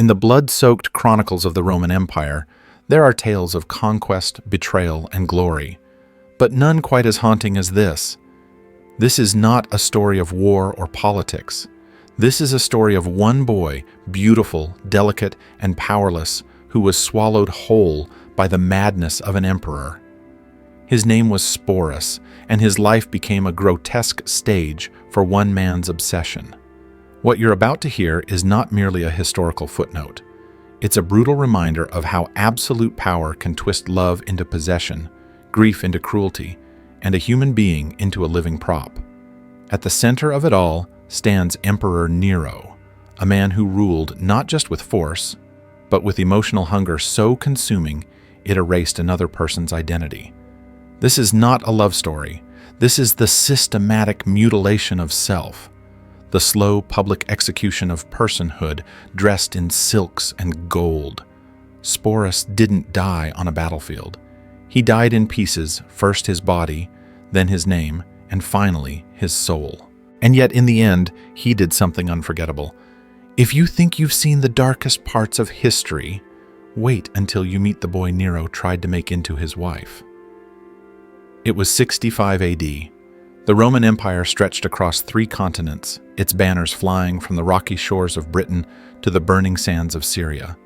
In the blood-soaked chronicles of the Roman Empire, there are tales of conquest, betrayal, and glory, but none quite as haunting as this. This is not a story of war or politics. This is a story of one boy, beautiful, delicate, and powerless, who was swallowed whole by the madness of an emperor. His name was Sporus, and his life became a grotesque stage for one man's obsession. What you're about to hear is not merely a historical footnote. It's a brutal reminder of how absolute power can twist love into possession, grief into cruelty, and a human being into a living prop. At the center of it all stands Emperor Nero, a man who ruled not just with force, but with emotional hunger so consuming it erased another person's identity. This is not a love story. This is the systematic mutilation of self, the slow public execution of personhood dressed in silks and gold. Sporus didn't die on a battlefield. He died in pieces, first his body, then his name, and finally his soul. And yet in the end, he did something unforgettable. If you think you've seen the darkest parts of history, wait until you meet the boy Nero tried to make into his wife. It was 65 AD. The Roman Empire stretched across 3 continents, its banners flying from the rocky shores of Britain to the burning sands of Syria.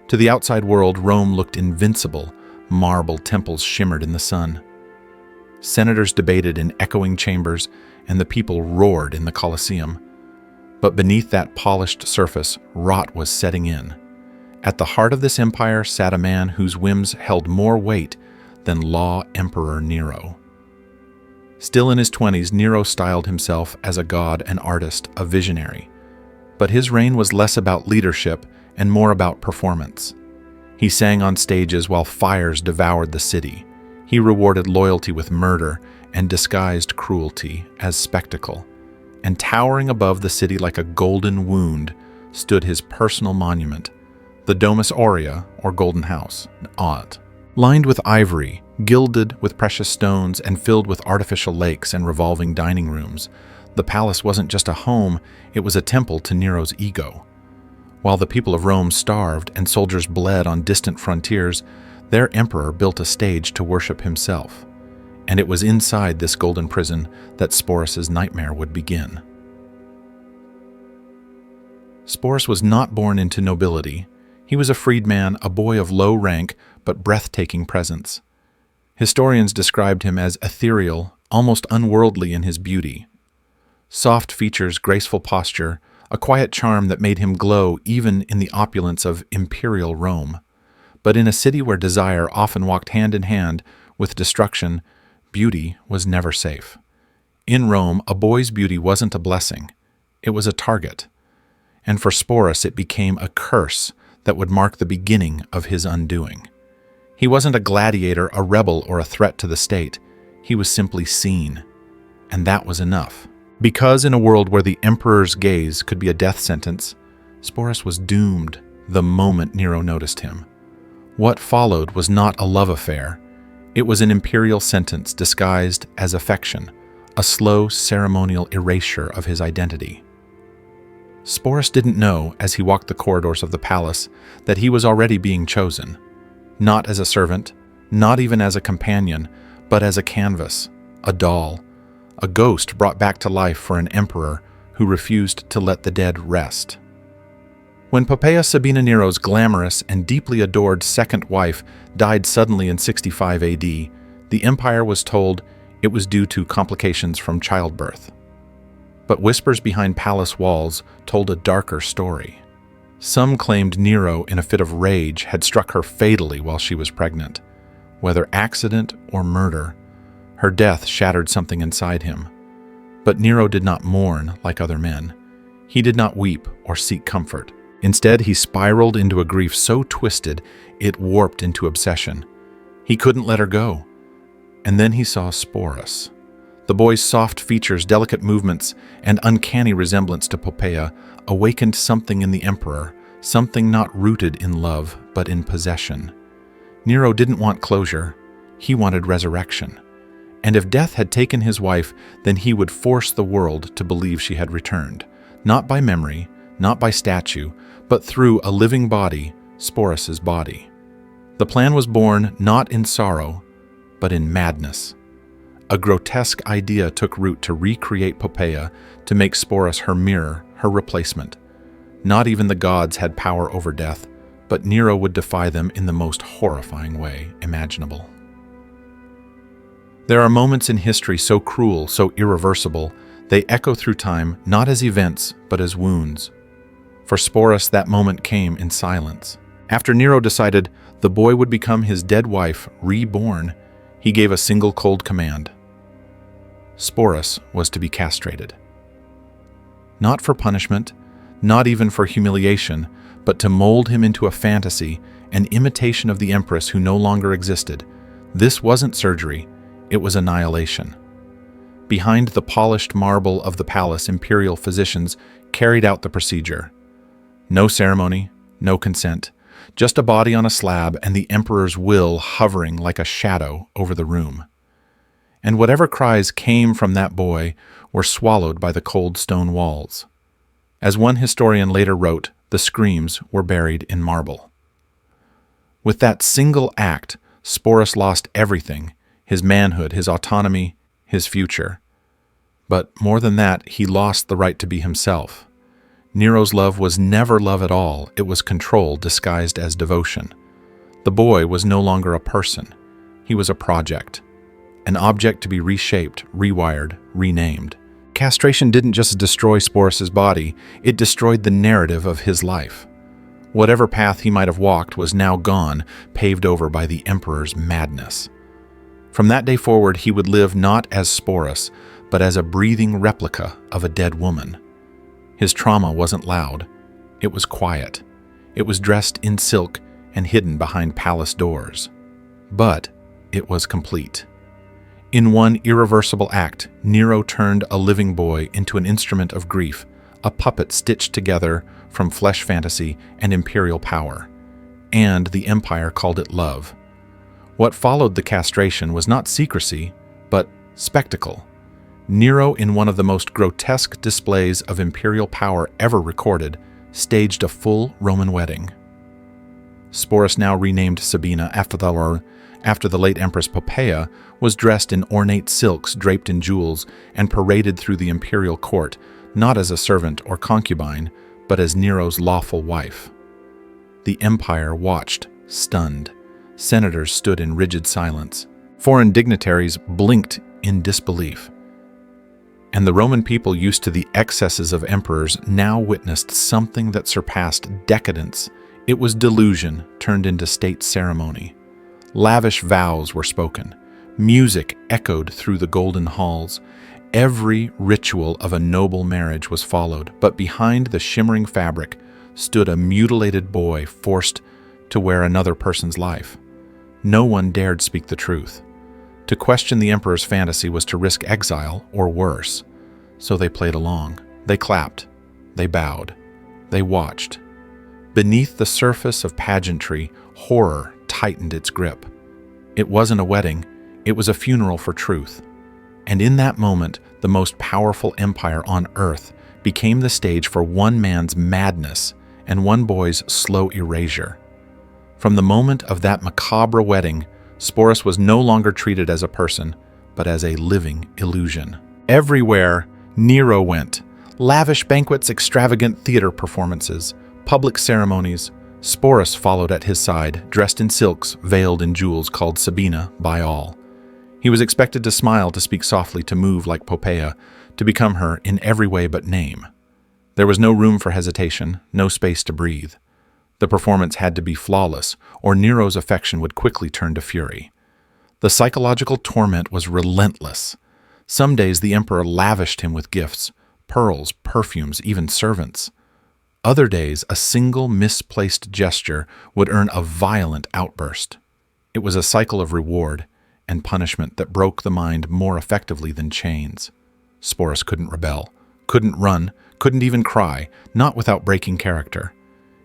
To the outside world, Rome looked invincible. Marble temples shimmered in the sun. Senators debated in echoing chambers, and the people roared in the Colosseum. But beneath that polished surface, rot was setting in. At the heart of this empire sat a man whose whims held more weight than law Emperor Nero. Still in his 20s, Nero styled himself as a god, an artist, a visionary. But his reign was less about leadership and more about performance. He sang on stages while fires devoured the city. He rewarded loyalty with murder and disguised cruelty as spectacle. And towering above the city like a golden wound stood his personal monument, the Domus Aurea, or Golden House, Aught. Lined with ivory, gilded with precious stones, and filled with artificial lakes and revolving dining rooms, the palace wasn't just a home, it was a temple to Nero's ego. While the people of Rome starved and soldiers bled on distant frontiers, their emperor built a stage to worship himself. And it was inside this golden prison that Sporus's nightmare would begin. Sporus was not born into nobility. He was a freedman, a boy of low rank but breathtaking presence. Historians described him as ethereal, almost unworldly in his beauty. Soft features, graceful posture, a quiet charm that made him glow even in the opulence of imperial Rome. But in a city where desire often walked hand in hand with destruction, beauty was never safe. In Rome, a boy's beauty wasn't a blessing. It was a target. And for Sporus, it became a curse that would mark the beginning of his undoing. He wasn't a gladiator, a rebel, or a threat to the state. He was simply seen. And that was enough. Because in a world where the emperor's gaze could be a death sentence, Sporus was doomed the moment Nero noticed him. What followed was not a love affair. It was an imperial sentence disguised as affection, a slow ceremonial erasure of his identity. Sporus didn't know, as he walked the corridors of the palace, that he was already being chosen. Not as a servant, not even as a companion, but as a canvas, a doll, a ghost brought back to life for an emperor who refused to let the dead rest. When Poppaea Sabina Nero's glamorous and deeply adored second wife died suddenly in 65 AD, the empire was told it was due to complications from childbirth. But whispers behind palace walls told a darker story. Some claimed Nero, in a fit of rage, had struck her fatally while she was pregnant. Whether accident or murder, her death shattered something inside him. But Nero did not mourn like other men. He did not weep or seek comfort. Instead, he spiraled into a grief so twisted it warped into obsession. He couldn't let her go. And then he saw Sporus. The boy's soft features, delicate movements, and uncanny resemblance to Poppaea awakened something in the emperor, something not rooted in love, but in possession. Nero didn't want closure. He wanted resurrection. And if death had taken his wife, then he would force the world to believe she had returned, not by memory, not by statue, but through a living body, Sporus's body. The plan was born not in sorrow, but in madness. A grotesque idea took root to recreate Poppaea, to make Sporus her mirror, her replacement. Not even the gods had power over death, but Nero would defy them in the most horrifying way imaginable. There are moments in history so cruel, so irreversible, they echo through time not as events, but as wounds. For Sporus, that moment came in silence. After Nero decided the boy would become his dead wife, reborn, he gave a single cold command. Sporus was to be castrated. Not for punishment, not even for humiliation, but to mold him into a fantasy, an imitation of the empress who no longer existed. This wasn't surgery, it was annihilation. Behind the polished marble of the palace, imperial physicians carried out the procedure. No ceremony, no consent, just a body on a slab and the emperor's will hovering like a shadow over the room. And whatever cries came from that boy were swallowed by the cold stone walls. As one historian later wrote, the screams were buried in marble. With that single act, Sporus lost everything, his manhood, his autonomy, his future. But more than that, he lost the right to be himself. Nero's love was never love at all, it was control disguised as devotion. The boy was no longer a person, he was a project. An object to be reshaped, rewired, renamed. Castration didn't just destroy Sporus's body, it destroyed the narrative of his life. Whatever path he might have walked was now gone, paved over by the emperor's madness. From that day forward, he would live not as Sporus, but as a breathing replica of a dead woman. His trauma wasn't loud, it was quiet. It was dressed in silk and hidden behind palace doors. But it was complete. In one irreversible act, Nero turned a living boy into an instrument of grief, a puppet stitched together from flesh fantasy and imperial power. And the empire called it love. What followed the castration was not secrecy, but spectacle. Nero, in one of the most grotesque displays of imperial power ever recorded, staged a full Roman wedding. Sporus, now renamed Sabina after the late Empress Poppaea, was dressed in ornate silks draped in jewels and paraded through the imperial court, not as a servant or concubine, but as Nero's lawful wife. The empire watched, stunned. Senators stood in rigid silence. Foreign dignitaries blinked in disbelief. And the Roman people, used to the excesses of emperors, now witnessed something that surpassed decadence. It was delusion turned into state ceremony. Lavish vows were spoken. Music echoed through the golden halls. Every ritual of a noble marriage was followed, but behind the shimmering fabric stood a mutilated boy forced to wear another person's life. No one dared speak the truth. To question the emperor's fantasy was to risk exile or worse. So they played along. They clapped. They bowed. They watched. Beneath the surface of pageantry, horror tightened its grip. It wasn't a wedding. It was a funeral for truth. And in that moment, the most powerful empire on earth became the stage for one man's madness and one boy's slow erasure. From the moment of that macabre wedding, Sporus was no longer treated as a person, but as a living illusion. Everywhere Nero went, lavish banquets, extravagant theater performances, public ceremonies, Sporus followed at his side, dressed in silks, veiled in jewels, called Sabina by all. He was expected to smile, to speak softly, to move like Poppaea, to become her in every way but name. There was no room for hesitation, no space to breathe. The performance had to be flawless, or Nero's affection would quickly turn to fury. The psychological torment was relentless. Some days the emperor lavished him with gifts, pearls, perfumes, even servants. Other days, a single misplaced gesture would earn a violent outburst. It was a cycle of reward and punishment that broke the mind more effectively than chains. Sporus couldn't rebel, couldn't run, couldn't even cry, not without breaking character.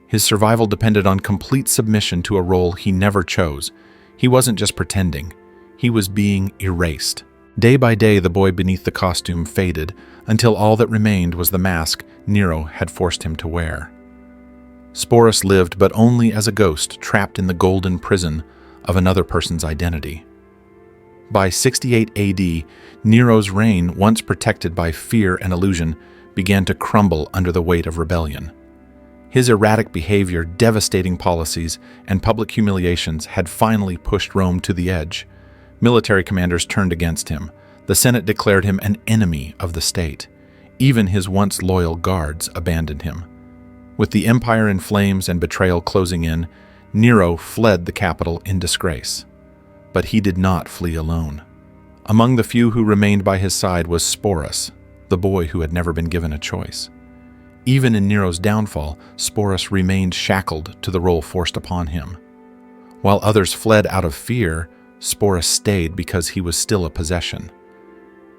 His survival depended on complete submission to a role he never chose. He wasn't just pretending. He was being erased. Day by day, the boy beneath the costume faded until all that remained was the mask Nero had forced him to wear. Sporus lived, but only as a ghost trapped in the golden prison of another person's identity. By 68 AD, Nero's reign, once protected by fear and illusion, began to crumble under the weight of rebellion. His erratic behavior, devastating policies, and public humiliations had finally pushed Rome to the edge. Military commanders turned against him. The Senate declared him an enemy of the state. Even his once loyal guards abandoned him. With the empire in flames and betrayal closing in, Nero fled the capital in disgrace. But he did not flee alone. Among the few who remained by his side was Sporus, the boy who had never been given a choice. Even in Nero's downfall, Sporus remained shackled to the role forced upon him. While others fled out of fear, Sporus stayed because he was still a possession.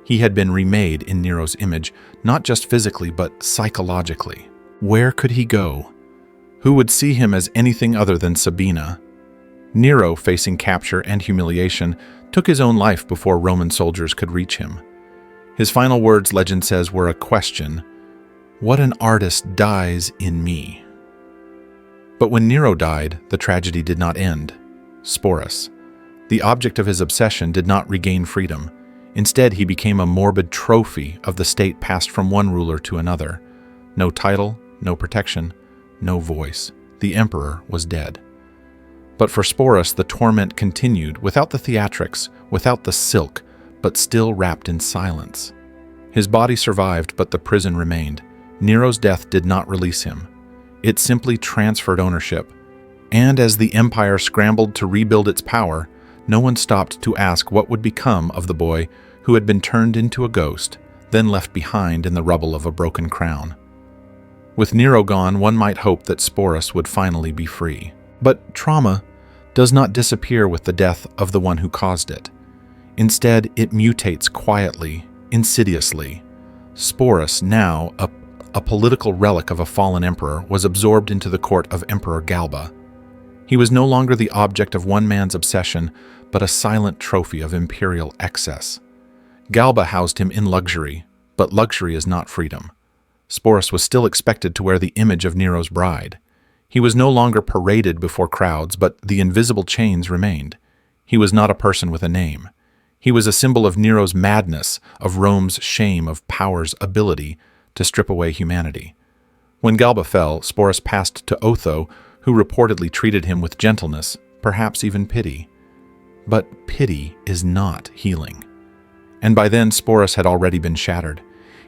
He had been remade in Nero's image, not just physically but psychologically. Where could he go? Who would see him as anything other than Sabina? Nero, facing capture and humiliation, took his own life before Roman soldiers could reach him. His final words, legend says, were a question: "What an artist dies in me?" But when Nero died, the tragedy did not end. Sporus, the object of his obsession, did not regain freedom. Instead, he became a morbid trophy of the state passed from one ruler to another. No title, no protection, no voice. The emperor was dead. But for Sporus, the torment continued, without the theatrics, without the silk, but still wrapped in silence. His body survived, but the prison remained. Nero's death did not release him. It simply transferred ownership. And as the empire scrambled to rebuild its power, no one stopped to ask what would become of the boy who had been turned into a ghost, then left behind in the rubble of a broken crown. With Nero gone, one might hope that Sporus would finally be free. But trauma does not disappear with the death of the one who caused it. Instead, it mutates quietly, insidiously. Sporus, now a political relic of a fallen emperor, was absorbed into the court of Emperor Galba. He was no longer the object of one man's obsession, but a silent trophy of imperial excess. Galba housed him in luxury, but luxury is not freedom. Sporus was still expected to wear the image of Nero's bride. He was no longer paraded before crowds, but the invisible chains remained. He was not a person with a name. He was a symbol of Nero's madness, of Rome's shame, of power's ability to strip away humanity. When Galba fell, Sporus passed to Otho, who reportedly treated him with gentleness, perhaps even pity. But pity is not healing. And by then, Sporus had already been shattered.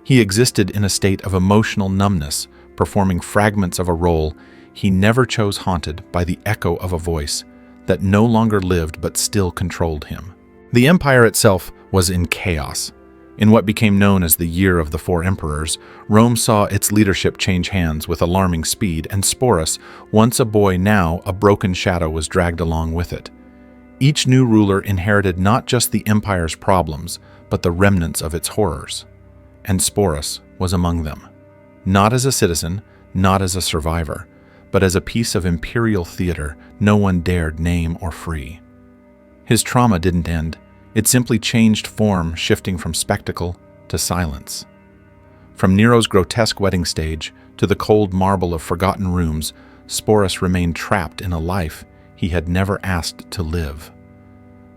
He existed in a state of emotional numbness, performing fragments of a role he never chose, haunted by the echo of a voice that no longer lived but still controlled him. The empire itself was in chaos. In what became known as the Year of the Four Emperors, Rome saw its leadership change hands with alarming speed, and Sporus, once a boy, now a broken shadow, was dragged along with it. Each new ruler inherited not just the empire's problems, but the remnants of its horrors. And Sporus was among them. Not as a citizen, not as a survivor, but as a piece of imperial theater no one dared name or free. His trauma didn't end. It simply changed form, shifting from spectacle to silence. From Nero's grotesque wedding stage to the cold marble of forgotten rooms, Sporus remained trapped in a life he had never asked to live.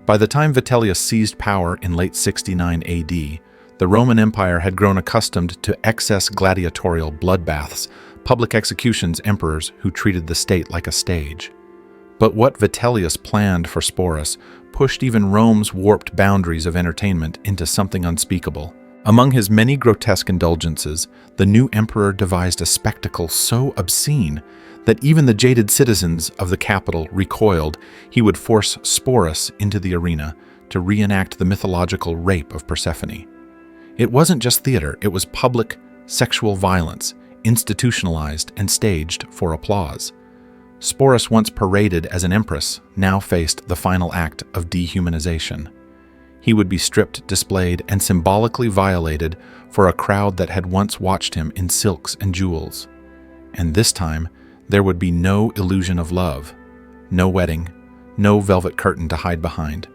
By the time Vitellius seized power in late 69 AD, the Roman Empire had grown accustomed to excess gladiatorial bloodbaths, public executions, emperors who treated the state like a stage. But what Vitellius planned for Sporus pushed even Rome's warped boundaries of entertainment into something unspeakable. Among his many grotesque indulgences, the new emperor devised a spectacle so obscene that even the jaded citizens of the capital recoiled. He would force Sporus into the arena to reenact the mythological rape of Persephone. It wasn't just theater, it was public sexual violence, institutionalized and staged for applause. Sporus, once paraded as an empress, now faced the final act of dehumanization. He would be stripped, displayed, and symbolically violated for a crowd that had once watched him in silks and jewels. And this time, there would be no illusion of love, no wedding, no velvet curtain to hide behind,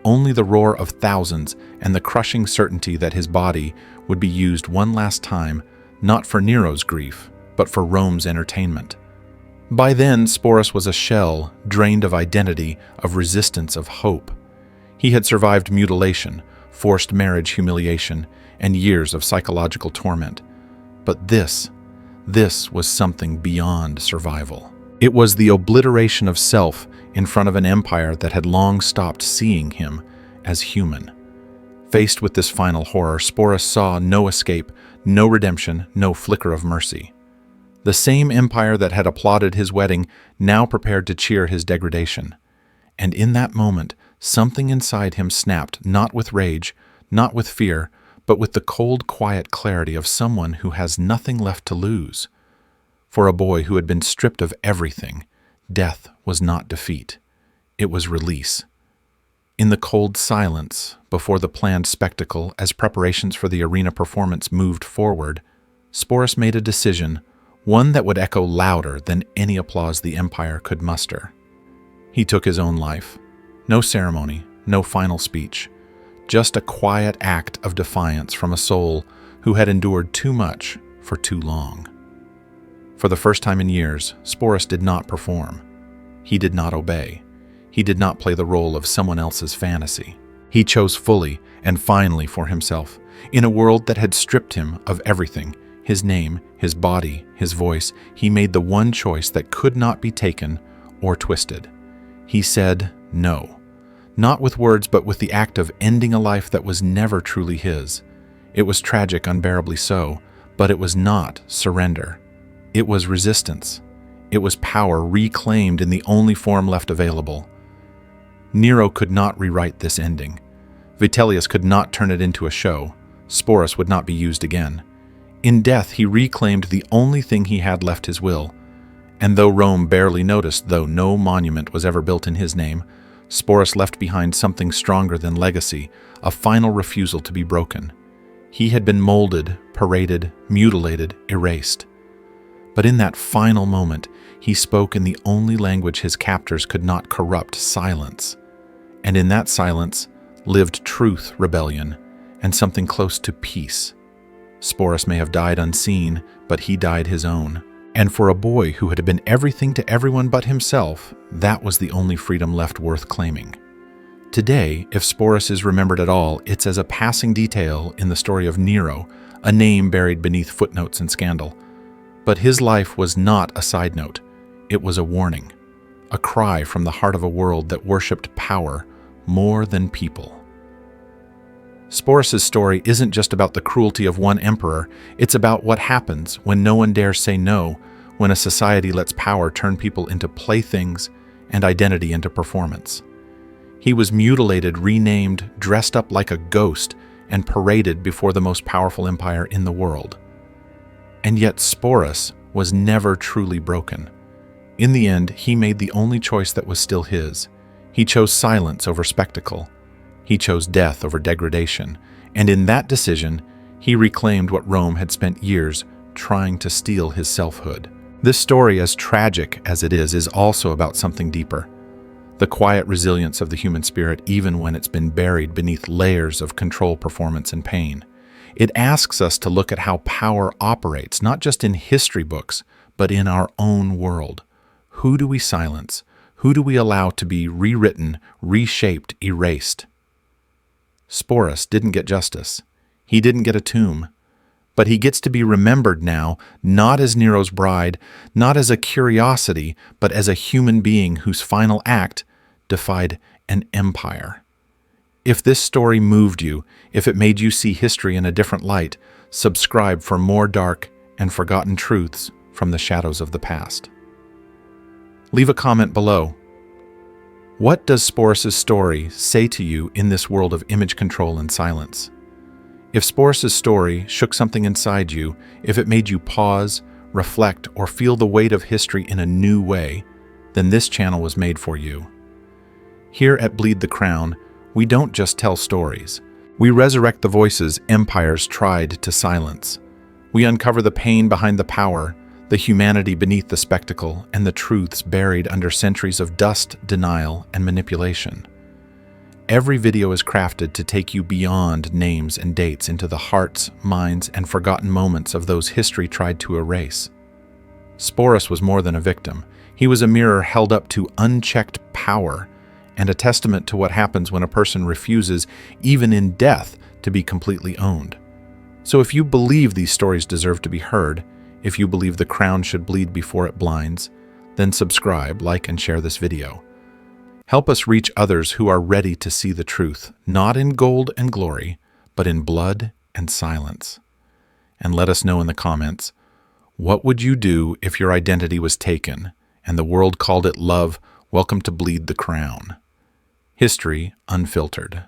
only the roar of thousands and the crushing certainty that his body would be used one last time, not for Nero's grief, but for Rome's entertainment. By then, Sporus was a shell, drained of identity, of resistance, of hope. He had survived mutilation, forced marriage humiliation, and years of psychological torment. But this was something beyond survival. It was the obliteration of self in front of an empire that had long stopped seeing him as human. Faced with this final horror, Sporus saw no escape, no redemption, no flicker of mercy. The same empire that had applauded his wedding now prepared to cheer his degradation. And in that moment, something inside him snapped, not with rage, not with fear, but with the cold, quiet clarity of someone who has nothing left to lose. For a boy who had been stripped of everything, death was not defeat. It was release. In the cold silence, before the planned spectacle, as preparations for the arena performance moved forward, Sporus made a decision, one that would echo louder than any applause the empire could muster. He took his own life. No ceremony, no final speech. Just a quiet act of defiance from a soul who had endured too much for too long. For the first time in years, Sporus did not perform. He did not obey. He did not play the role of someone else's fantasy. He chose fully and finally for himself, in a world that had stripped him of everything, his name, his body, his voice. He made the one choice that could not be taken or twisted. He said no. Not with words, but with the act of ending a life that was never truly his. It was tragic, unbearably so, but it was not surrender. It was resistance. It was power reclaimed in the only form left available. Nero could not rewrite this ending. Vitellius could not turn it into a show. Sporus would not be used again. In death, he reclaimed the only thing he had left, his will. And though Rome barely noticed, though no monument was ever built in his name, Sporus left behind something stronger than legacy, a final refusal to be broken. He had been molded, paraded, mutilated, erased. But in that final moment, he spoke in the only language his captors could not corrupt, silence. And in that silence lived truth, rebellion, and something close to peace. Sporus may have died unseen, but he died his own. And for a boy who had been everything to everyone but himself, that was the only freedom left worth claiming. Today, if Sporus is remembered at all, it's as a passing detail in the story of Nero, a name buried beneath footnotes and scandal. But his life was not a side note. It was a warning, a cry from the heart of a world that worshipped power more than people. Sporus' story isn't just about the cruelty of one emperor, it's about what happens when no one dares say no, when a society lets power turn people into playthings and identity into performance. He was mutilated, renamed, dressed up like a ghost, and paraded before the most powerful empire in the world. And yet Sporus was never truly broken. In the end, he made the only choice that was still his. He chose silence over spectacle. He chose death over degradation, and in that decision, he reclaimed what Rome had spent years trying to steal his selfhood. This story, as tragic as it is also about something deeper. The quiet resilience of the human spirit, even when it's been buried beneath layers of control, performance, and pain. It asks us to look at how power operates, not just in history books, but in our own world. Who do we silence? Who do we allow to be rewritten, reshaped, erased? Sporus didn't get justice. He didn't get a tomb. But he gets to be remembered now, not as Nero's bride, not as a curiosity, but as a human being whose final act defied an empire. If this story moved you, if it made you see history in a different light, subscribe for more dark and forgotten truths from the shadows of the past. Leave a comment below. What does Sporus' story say to you in this world of image control and silence? If Sporus' story shook something inside you, if it made you pause, reflect, or feel the weight of history in a new way, then this channel was made for you. Here at Bleed the Crown, we don't just tell stories. We resurrect the voices empires tried to silence. We uncover the pain behind the power, the humanity beneath the spectacle, and the truths buried under centuries of dust, denial, and manipulation. Every video is crafted to take you beyond names and dates into the hearts, minds, and forgotten moments of those history tried to erase. Sporus was more than a victim. He was a mirror held up to unchecked power, and a testament to what happens when a person refuses, even in death, to be completely owned. So if you believe these stories deserve to be heard, if you believe the crown should bleed before it blinds, then subscribe, like, and share this video. Help us reach others who are ready to see the truth, not in gold and glory, but in blood and silence. And let us know in the comments, what would you do if your identity was taken and the world called it love? Welcome to Bleed the Crown. History Unfiltered.